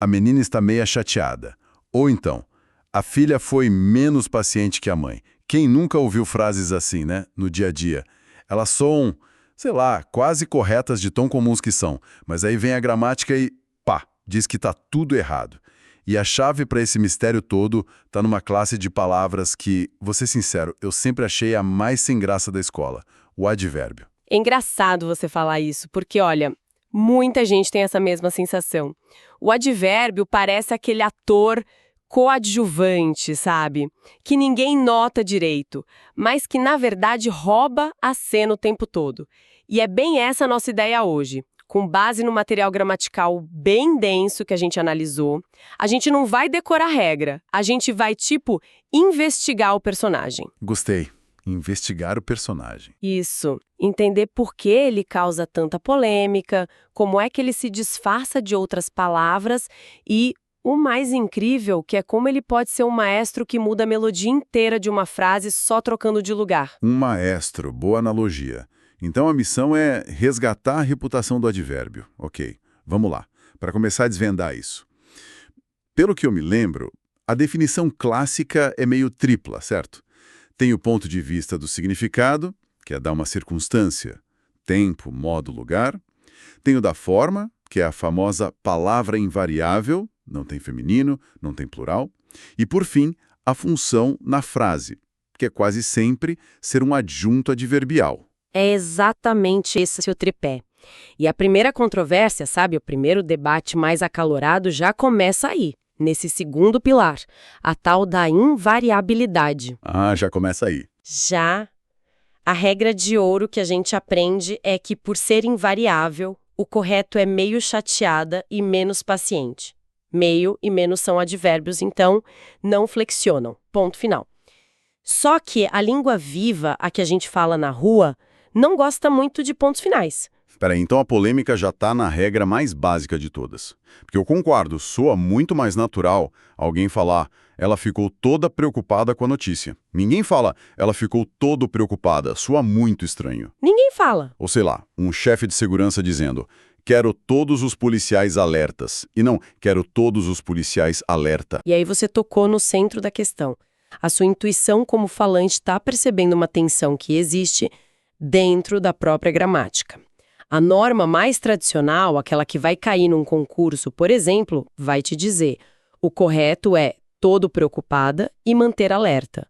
a menina está meia chateada. Ou então, a filha foi menos paciente que a mãe. Quem nunca ouviu frases assim, né, no dia a dia? Elas soam, sei lá, quase corretas de tão comuns que são, mas aí vem a gramática e, pá, diz que tá tudo errado. E a chave para esse mistério todo tá numa classe de palavras que, vou ser sincero, eu sempre achei a mais sem graça da escola, o advérbio. É engraçado você falar isso, porque, olha, muita gente tem essa mesma sensação. O advérbio parece aquele ator coadjuvante, sabe? Que ninguém nota direito, mas que, na verdade, rouba a cena o tempo todo. E é bem essa a nossa ideia hoje. Com base no material gramatical bem denso que a gente analisou, a gente não vai decorar a regra, a gente vai, investigar o personagem. Gostei. Investigar o personagem. Isso. Entender por que ele causa tanta polêmica, como é que ele se disfarça de outras palavras e, o mais incrível, que é como ele pode ser um maestro que muda a melodia inteira de uma frase só trocando de lugar. Um maestro, boa analogia. Então a missão é resgatar a reputação do advérbio. Ok, vamos lá, para começar a desvendar isso. Pelo que eu me lembro, a definição clássica é meio tripla, certo? Tem o ponto de vista do significado, que é dar uma circunstância, tempo, modo, lugar. Tem o da forma, que é a famosa palavra invariável, não tem feminino, não tem plural. E, por fim, a função na frase, que é quase sempre ser um adjunto adverbial. É exatamente esse o tripé. E a primeira controvérsia, sabe, o primeiro debate mais acalorado já começa aí, nesse segundo pilar, a tal da invariabilidade. Ah, já começa aí. Já. A regra de ouro que a gente aprende é que, por ser invariável, o correto é meio chateada e menos paciente. Meio e menos são advérbios, então não flexionam. Ponto final. Só que a língua viva, a que a gente fala na rua, não gosta muito de pontos finais. Espera aí, então a polêmica já está na regra mais básica de todas. Porque eu concordo, soa muito mais natural alguém falar ela ficou toda preocupada com a notícia. Ninguém fala ela ficou todo preocupada, soa muito estranho. Ninguém fala. Ou sei lá, um chefe de segurança dizendo quero todos os policiais alertas, e não quero todos os policiais alerta. E aí você tocou no centro da questão. A sua intuição como falante está percebendo uma tensão que existe dentro da própria gramática. A norma mais tradicional, aquela que vai cair num concurso, por exemplo, vai te dizer: o correto é todo preocupada e manter alerta,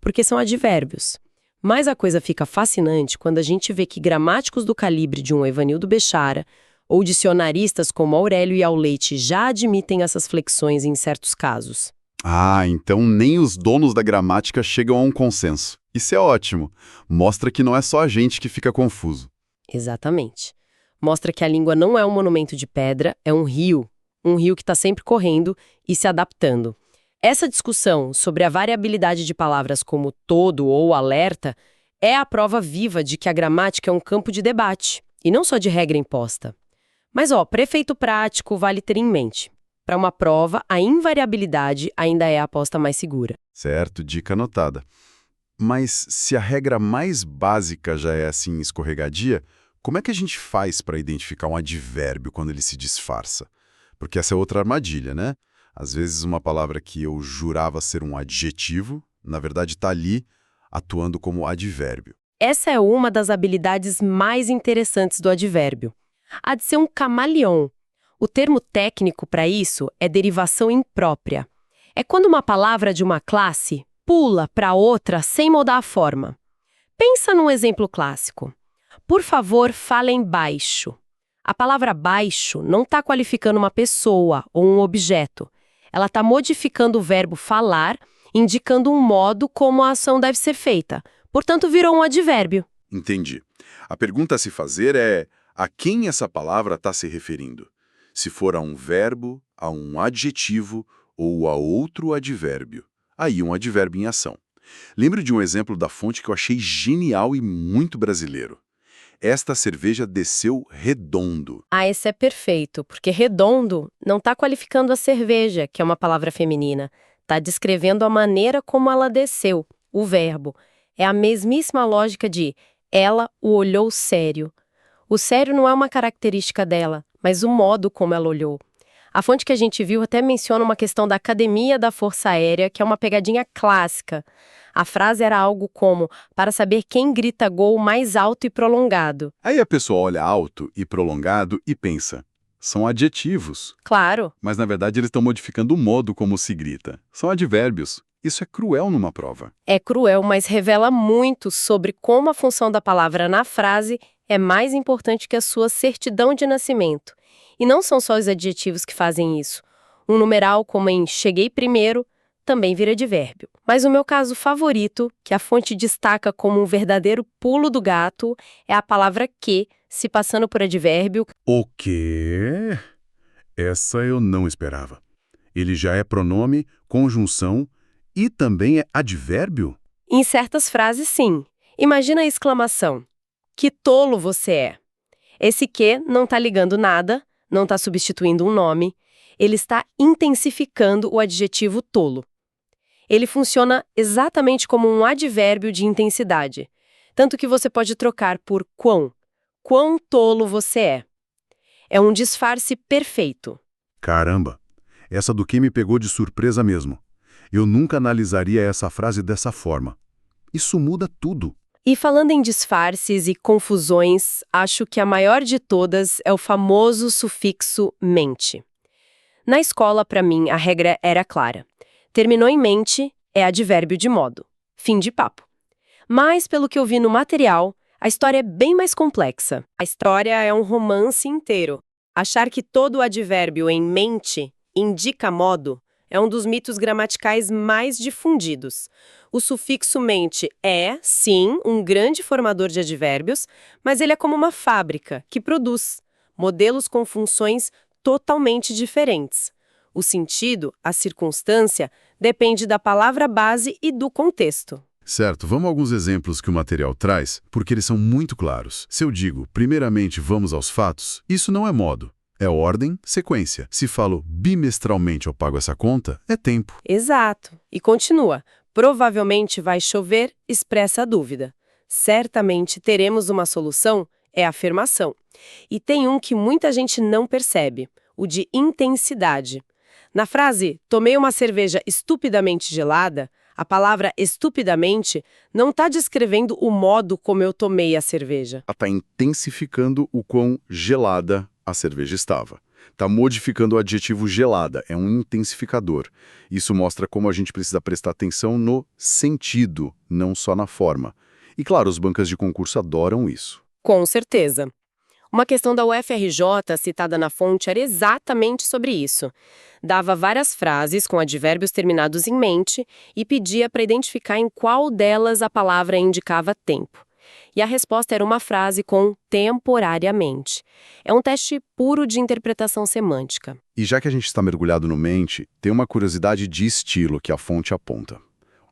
porque são advérbios. Mas a coisa fica fascinante quando a gente vê que gramáticos do calibre de um Evanildo Bechara ou dicionaristas como Aurélio e Auleite já admitem essas flexões em certos casos. Ah, então nem os donos da gramática chegam a um consenso. Isso é ótimo. Mostra que não é só a gente que fica confuso. Exatamente. Mostra que a língua não é um monumento de pedra, é um rio que está sempre correndo e se adaptando. Essa discussão sobre a variabilidade de palavras como todo ou alerta é a prova viva de que a gramática é um campo de debate, e não só de regra imposta. Mas, para efeito prático, vale ter em mente. Para uma prova, a invariabilidade ainda é a aposta mais segura. Certo, dica anotada. Mas se a regra mais básica já é assim escorregadia, como é que a gente faz para identificar um advérbio quando ele se disfarça? Porque essa é outra armadilha, né? Às vezes uma palavra que eu jurava ser um adjetivo, na verdade está ali atuando como advérbio. Essa é uma das habilidades mais interessantes do advérbio. A de ser um camaleão. O termo técnico para isso é derivação imprópria. É quando uma palavra de uma classe pula para outra sem mudar a forma. Pensa num exemplo clássico. Por favor, falem baixo. A palavra baixo não está qualificando uma pessoa ou um objeto. Ela está modificando o verbo falar, indicando um modo como a ação deve ser feita. Portanto, virou um advérbio. Entendi. A pergunta a se fazer é a quem essa palavra está se referindo? Se for a um verbo, a um adjetivo ou a outro advérbio. Aí um advérbio em ação. Lembro de um exemplo da fonte que eu achei genial e muito brasileiro. Esta cerveja desceu redondo. Ah, esse é perfeito, porque redondo não está qualificando a cerveja, que é uma palavra feminina. Está descrevendo a maneira como ela desceu, o verbo. É a mesmíssima lógica de ela o olhou sério. O sério não é uma característica dela, mas o modo como ela olhou. A fonte que a gente viu até menciona uma questão da Academia da Força Aérea, que é uma pegadinha clássica. A frase era algo como, para saber quem grita gol mais alto e prolongado. Aí a pessoa olha alto e prolongado e pensa, são adjetivos. Claro, Mas na verdade eles estão modificando o modo como se grita. São advérbios. Isso é cruel numa prova. é cruel, mas revela muito sobre como a função da palavra na frase é mais importante que a sua certidão de nascimento. E não são só os adjetivos que fazem isso. Um numeral, como em cheguei primeiro, também vira advérbio. Mas o meu caso favorito, que a fonte destaca como um verdadeiro pulo do gato, é a palavra que, se passando por advérbio. O quê? Essa eu não esperava. Ele já é pronome, conjunção e também é advérbio? Em certas frases, sim. Imagina a exclamação: que tolo você é! Esse que não está ligando nada, não está substituindo um nome, ele está intensificando o adjetivo tolo. Ele funciona exatamente como um advérbio de intensidade, tanto que você pode trocar por quão. Quão tolo você é. É um disfarce perfeito. Caramba, essa do que me pegou de surpresa mesmo. Eu nunca analisaria essa frase dessa forma. Isso muda tudo. E falando em disfarces e confusões, acho que a maior de todas é o famoso sufixo mente. Na escola, para mim, a regra era clara. Terminou em mente é advérbio de modo. Fim de papo. Mas, pelo que eu vi no material, a história é bem mais complexa. A história é um romance inteiro. Achar que todo advérbio em mente indica modo é um dos mitos gramaticais mais difundidos. O sufixo mente é, sim, um grande formador de advérbios, mas ele é como uma fábrica que produz modelos com funções totalmente diferentes. O sentido, a circunstância, depende da palavra base e do contexto. Certo, vamos a alguns exemplos que o material traz, porque eles são muito claros. Se eu digo, primeiramente, vamos aos fatos, isso não é modo. É ordem, sequência. Se falo bimestralmente eu pago essa conta, é tempo. Exato. E continua. Provavelmente vai chover, expressa a dúvida. Certamente teremos uma solução, é afirmação. E tem um que muita gente não percebe, o de intensidade. Na frase, tomei uma cerveja estupidamente gelada, a palavra estupidamente não está descrevendo o modo como eu tomei a cerveja. Ela está intensificando o quão gelada a cerveja estava. Está modificando o adjetivo gelada, é um intensificador. Isso mostra como a gente precisa prestar atenção no sentido, não só na forma. E claro, os bancas de concurso adoram isso. Com certeza. Uma questão da UFRJ citada na fonte era exatamente sobre isso. Dava várias frases com advérbios terminados em mente e pedia para identificar em qual delas a palavra indicava tempo. E a resposta era uma frase com temporariamente. É um teste puro de interpretação semântica. E já que a gente está mergulhado no mente, tem uma curiosidade de estilo que a fonte aponta.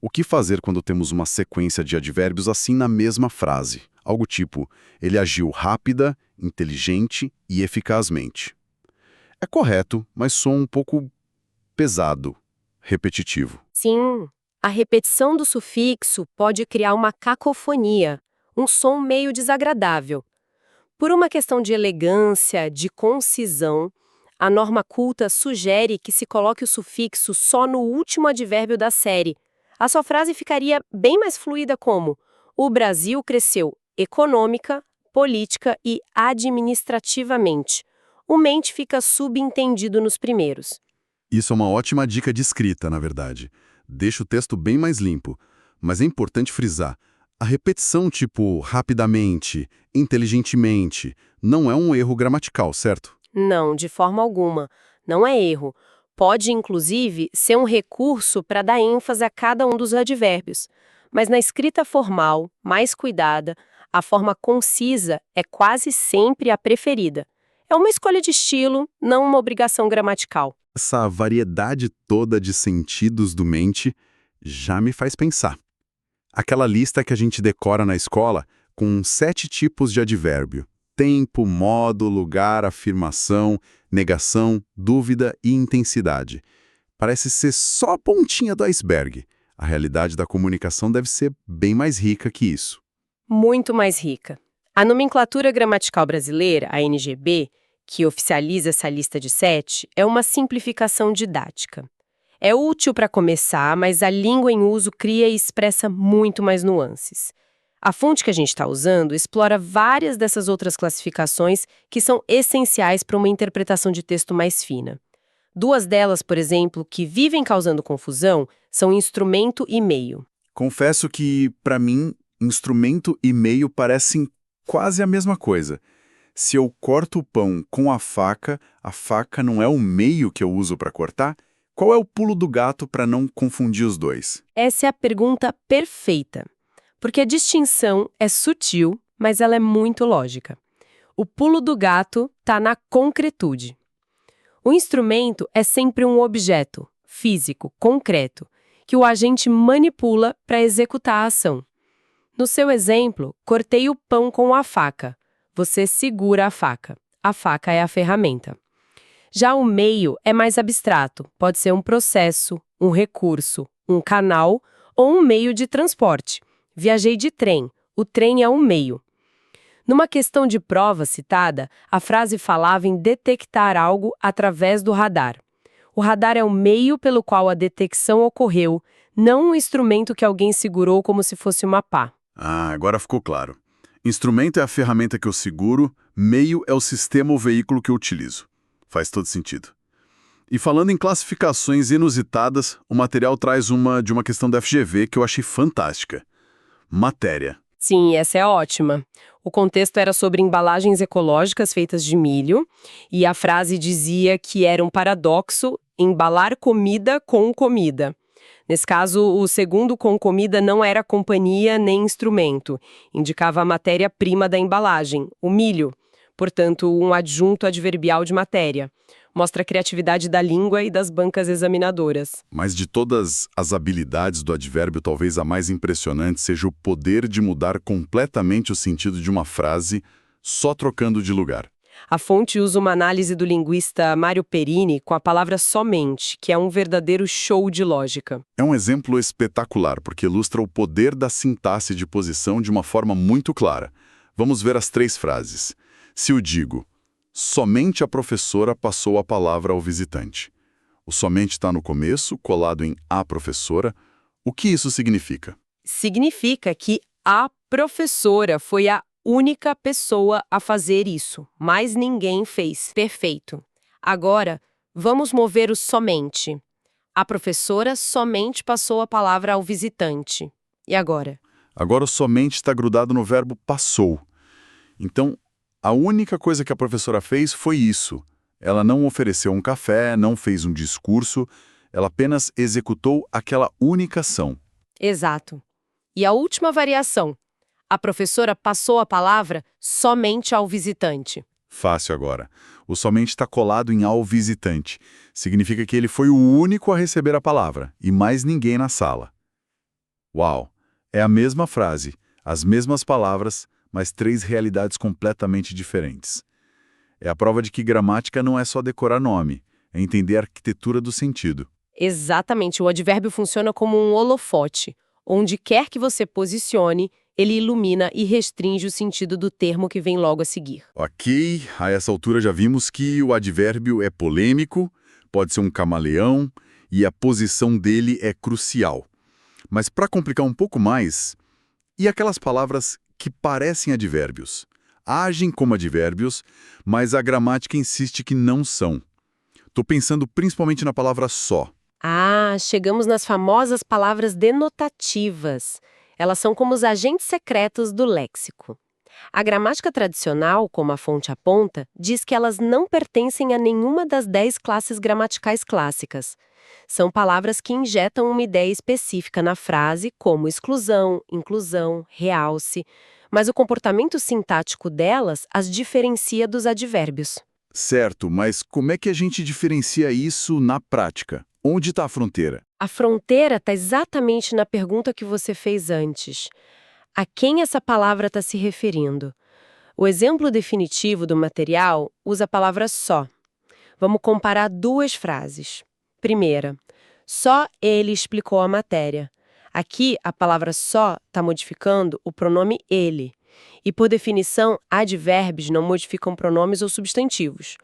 O que fazer quando temos uma sequência de advérbios assim na mesma frase? Algo tipo, ele agiu rápida, inteligente e eficazmente. É correto, mas soa um pouco pesado, repetitivo. Sim, a repetição do sufixo pode criar uma cacofonia, um som meio desagradável. Por uma questão de elegância, de concisão, a norma culta sugere que se coloque o sufixo só no último advérbio da série. A sua frase ficaria bem mais fluida como: o Brasil cresceu econômica, política e administrativamente. O mente fica subentendido nos primeiros. Isso é uma ótima dica de escrita, na verdade. Deixa o texto bem mais limpo. Mas é importante frisar, a repetição tipo rapidamente, inteligentemente, não é um erro gramatical, certo? Não, de forma alguma. Não é erro. Pode, inclusive, ser um recurso para dar ênfase a cada um dos advérbios. Mas na escrita formal, mais cuidada, a forma concisa é quase sempre a preferida. É uma escolha de estilo, não uma obrigação gramatical. Essa variedade toda de sentidos do mente já me faz pensar. Aquela lista que a gente decora na escola com 7 tipos de advérbio: tempo, modo, lugar, afirmação, negação, dúvida e intensidade. Parece ser só a pontinha do iceberg. A realidade da comunicação deve ser bem mais rica que isso. Muito mais rica. A nomenclatura gramatical brasileira, a NGB, que oficializa essa lista de 7, é uma simplificação didática. É útil para começar, mas a língua em uso cria e expressa muito mais nuances. A fonte que a gente está usando explora várias dessas outras classificações que são essenciais para uma interpretação de texto mais fina. 2 delas, por exemplo, que vivem causando confusão, são instrumento e meio. Confesso que, para mim, instrumento e meio parecem quase a mesma coisa. Se eu corto o pão com a faca não é o meio que eu uso para cortar? Qual é o pulo do gato para não confundir os dois? Essa é a pergunta perfeita, porque a distinção é sutil, mas ela é muito lógica. O pulo do gato está na concretude. O instrumento é sempre um objeto, físico, concreto, que o agente manipula para executar a ação. No seu exemplo, cortei o pão com a faca. Você segura a faca. A faca é a ferramenta. Já o meio é mais abstrato, pode ser um processo, um recurso, um canal ou um meio de transporte. Viajei de trem, o trem é um meio. Numa questão de prova citada, a frase falava em detectar algo através do radar. O radar é o meio pelo qual a detecção ocorreu, não um instrumento que alguém segurou como se fosse uma pá. Ah, agora ficou claro. Instrumento é a ferramenta que eu seguro, meio é o sistema ou veículo que eu utilizo. Faz todo sentido. E falando em classificações inusitadas, o material traz uma de uma questão da FGV que eu achei fantástica. Matéria. Sim, essa é ótima. O contexto era sobre embalagens ecológicas feitas de milho, e a frase dizia que era um paradoxo embalar comida com comida. Nesse caso, o segundo com comida não era companhia nem instrumento, indicava a matéria-prima da embalagem, o milho, portanto, um adjunto adverbial de matéria. Mostra a criatividade da língua e das bancas examinadoras. Mas de todas as habilidades do advérbio, talvez a mais impressionante seja o poder de mudar completamente o sentido de uma frase só trocando de lugar. A fonte usa uma análise do linguista Mário Perini com a palavra somente, que é um verdadeiro show de lógica. É um exemplo espetacular, porque ilustra o poder da sintaxe de posição de uma forma muito clara. Vamos ver as 3 frases. Se eu digo, somente a professora passou a palavra ao visitante. O somente está no começo, colado em a professora. O que isso significa? Significa que a professora foi a única pessoa a fazer isso, mas ninguém fez. Perfeito. Agora, vamos mover o somente. A professora somente passou a palavra ao visitante. E agora? Agora o somente está grudado no verbo passou. Então, a única coisa que a professora fez foi isso. Ela não ofereceu um café, não fez um discurso, ela apenas executou aquela única ação. Exato. E a última variação. A professora passou a palavra somente ao visitante. Fácil agora. O somente está colado em ao visitante. Significa que ele foi o único a receber a palavra, e mais ninguém na sala. Uau! É a mesma frase, as mesmas palavras, mas 3 realidades completamente diferentes. É a prova de que gramática não é só decorar nome, é entender a arquitetura do sentido. Exatamente, o advérbio funciona como um holofote. Onde quer que você posicione, ele ilumina e restringe o sentido do termo que vem logo a seguir. Ok, a essa altura já vimos que o advérbio é polêmico, pode ser um camaleão, e a posição dele é crucial. Mas para complicar um pouco mais, e aquelas palavras que parecem advérbios? Agem como advérbios, mas a gramática insiste que não são. Estou pensando principalmente na palavra só. Ah, chegamos nas famosas palavras denotativas. Elas são como os agentes secretos do léxico. A gramática tradicional, como a fonte aponta, diz que elas não pertencem a nenhuma das 10 classes gramaticais clássicas. São palavras que injetam uma ideia específica na frase, como exclusão, inclusão, realce, mas o comportamento sintático delas as diferencia dos advérbios. Certo, mas como é que a gente diferencia isso na prática? Onde está a fronteira? A fronteira está exatamente na pergunta que você fez antes. A quem essa palavra está se referindo? O exemplo definitivo do material usa a palavra só. Vamos comparar 2 frases. Primeira, só ele explicou a matéria. Aqui, a palavra só está modificando o pronome ele. E, por definição, advérbios não modificam pronomes ou substantivos.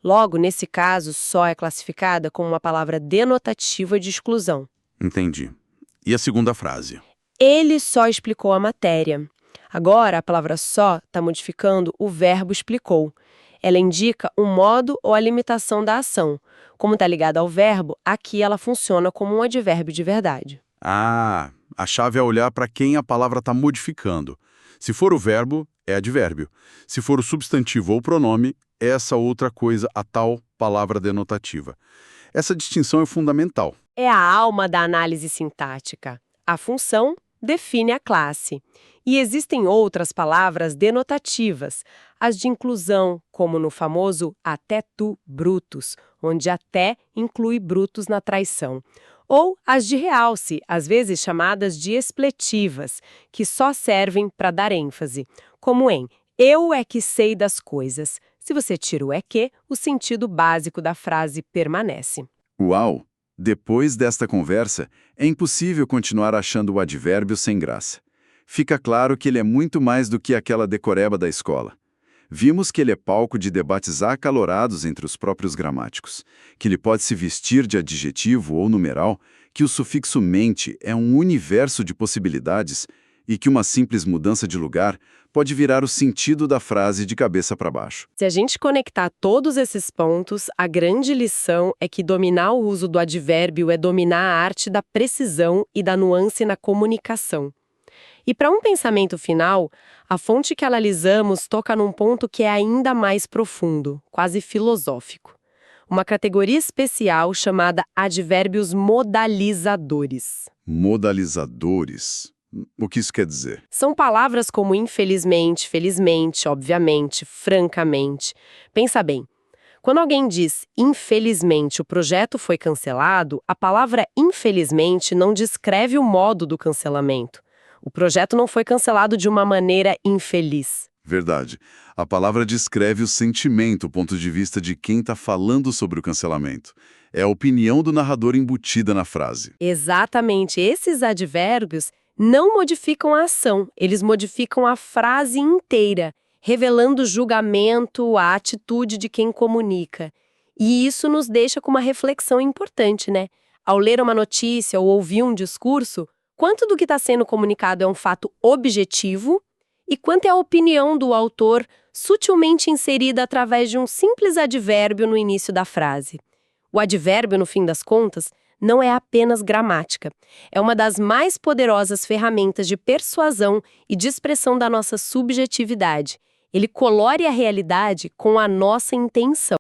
Logo, nesse caso, só é classificada como uma palavra denotativa de exclusão. Entendi. E a segunda frase? Ele só explicou a matéria. Agora, a palavra só está modificando o verbo explicou. Ela indica o modo ou a limitação da ação. Como está ligada ao verbo, aqui ela funciona como um advérbio de verdade. Ah, a chave é olhar para quem a palavra está modificando. Se for o verbo, é advérbio. Se for o substantivo ou pronome, é essa outra coisa, a tal palavra denotativa. Essa distinção é fundamental. É a alma da análise sintática. A função define a classe. E existem outras palavras denotativas, as de inclusão, como no famoso até tu, Brutus, onde até inclui Brutus na traição. Ou as de realce, às vezes chamadas de expletivas, que só servem para dar ênfase, como em eu é que sei das coisas. Se você tira o é que, o sentido básico da frase permanece. Uau! Depois desta conversa, é impossível continuar achando o advérbio sem graça. Fica claro que ele é muito mais do que aquela decoreba da escola. Vimos que ele é palco de debates acalorados entre os próprios gramáticos, que ele pode se vestir de adjetivo ou numeral, que o sufixo mente é um universo de possibilidades e que uma simples mudança de lugar pode virar o sentido da frase de cabeça para baixo. Se a gente conectar todos esses pontos, a grande lição é que dominar o uso do advérbio é dominar a arte da precisão e da nuance na comunicação. E para um pensamento final, a fonte que analisamos toca num ponto que é ainda mais profundo, quase filosófico. Uma categoria especial chamada advérbios modalizadores. Modalizadores. O que isso quer dizer? São palavras como infelizmente, felizmente, obviamente, francamente. Pensa bem. Quando alguém diz, infelizmente, o projeto foi cancelado, a palavra infelizmente não descreve o modo do cancelamento. O projeto não foi cancelado de uma maneira infeliz. Verdade. A palavra descreve o sentimento, o ponto de vista de quem está falando sobre o cancelamento. É a opinião do narrador embutida na frase. Exatamente. Esses advérbios não modificam a ação, eles modificam a frase inteira, revelando o julgamento, a atitude de quem comunica. E isso nos deixa com uma reflexão importante, né? Ao ler uma notícia ou ouvir um discurso, quanto do que está sendo comunicado é um fato objetivo e quanto é a opinião do autor sutilmente inserida através de um simples advérbio no início da frase. O advérbio, no fim das contas, não é apenas gramática. É uma das mais poderosas ferramentas de persuasão e de expressão da nossa subjetividade. Ele colore a realidade com a nossa intenção.